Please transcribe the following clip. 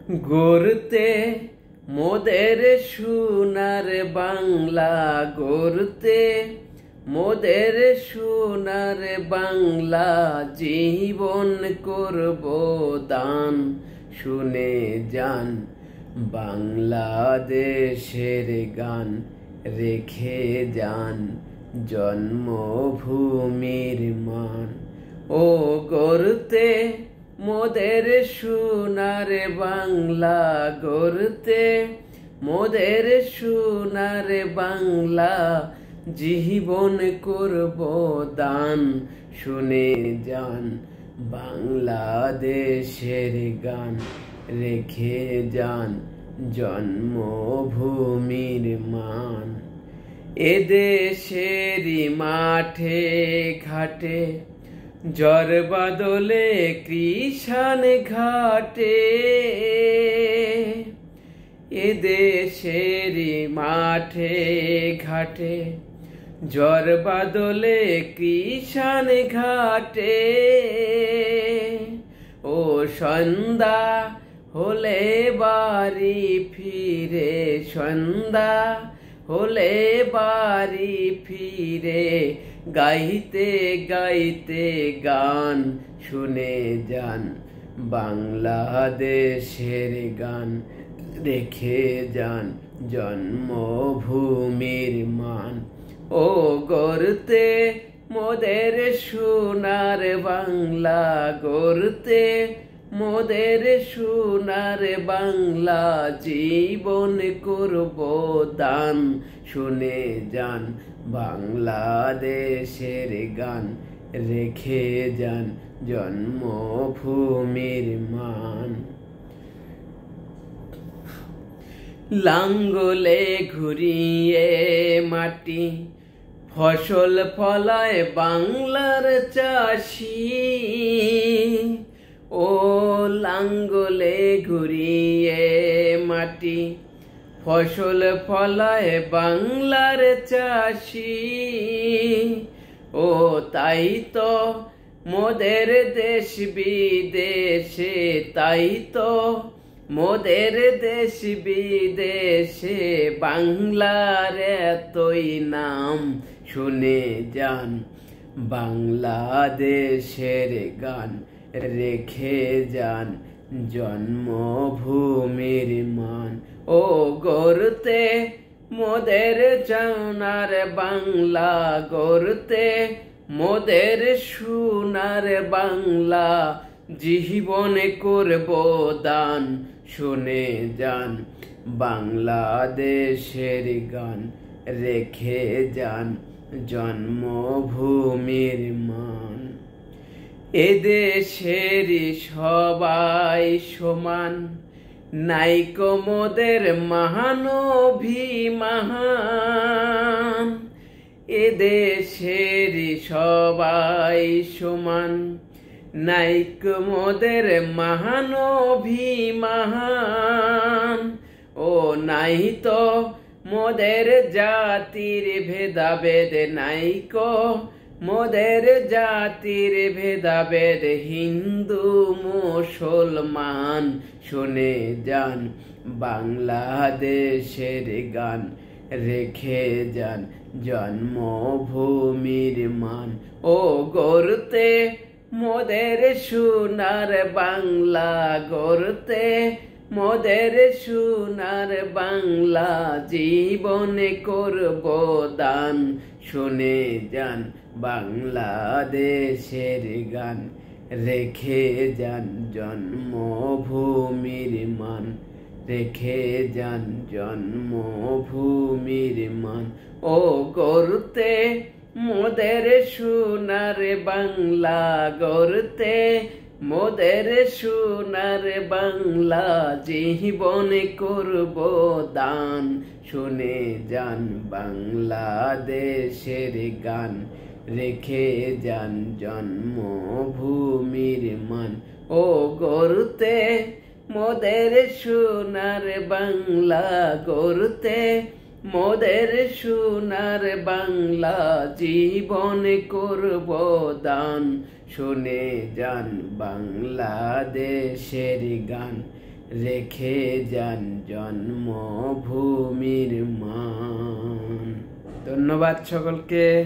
গড়তে মোদের সোনার বাংলা, গড়তে মোদের সোনার বাংলা, জীবন করব দান। শুনে যান বাংলাদেশের গান, রেখে যান জন্মভূমির মান। ও গড়তে মোদের সোনার বাংলা, গড়তে মোদের সোনার বাংলা, জীবন করব দান। শুনে যান বাংলাদেশের গান, রেখে যান জন্মভূমির মান। এদেশেরই মাঠে ঘাটে, ঝড় বাদলে কৃষাণ ঘাটে, এদেশেরই মাঠে ঘাটে, ঝড় বাদলে কৃষাণ ঘাটে। ও সন্ধ্যা হলে বাড়ি ফিরে, সন্ধ্যা হলে বাড়ি ফিরে, গাইতে গাইতে গান। শুনে যান বাংলাদেশের গান, রেখে যান জন্মভূমির মান। ও গড়তে মোদের সোনার বাংলা, গড়তে মোদের সোনার বাংলা, জীবন করব দান। শুনে যান বাংলাদেশের গান, রেখে যান জন্মভূমির মান। লাঙ্গলে ঘুরিয়ে মাটি, ফসল ফলায় বাংলার চাষি। ও লাঙ্গলে ঘুরিয়ে মাটি, ফসল ফলায় বাংলার চাষি। ও তাই তো মোদের দেশ বিদেশে, তাই তো মোদের দেশ বিদেশে, বাংলার এতই নাম। শুনে যান বাংলাদেশের গান, রেখে যান জন্মভূমির মান। ও গড়তে মোদের সোনার বাংলা, গড়তে মোদের সোনার বাংলা, জীবন করব দান। শুনে যান বাংলাদেশের গান, রেখে যান জন্মভূমির মান। এদেশেরই সবাই সমান, নাইকো মোদের মহানভিমান। এদেশেরই সবাই সমান, নাইকো মোদের মহানভিমান। ও নাই তো মোদের জাতির ভেদাভেদ, নাইকো মোদের জাতির ভেদাভেদ, হিন্দু মুসলমান। শুনে যান বাংলাদেশের গান, রেখে যান জন্মভূমির মান। ও গড়তে মোদের সোনার বাংলা, গড়তে মোদের সোনার বাংলা, জীবন করব দান। শুনে যান বাংলাদেশের গান, রেখে যান জন্মভূমির মান, রেখে যান জন্মভূমির মান। ও গড়তে মোদের সোনার বাংলা, গড়তে মোদের সোনার বাংলা, জীবন করব দান। শুনে যান বাংলাদেশের গান, রেখে যান জন্মভূমির মান। ও গড়তে মোদের সোনার বাংলা, গড়তে মোদের সোনার বাংলা, জীবন করব দান। শুনে যান বাংলাদেশের গান, রেখে যান জন্মভূমির মান। ধন্যবাদ সকলকে।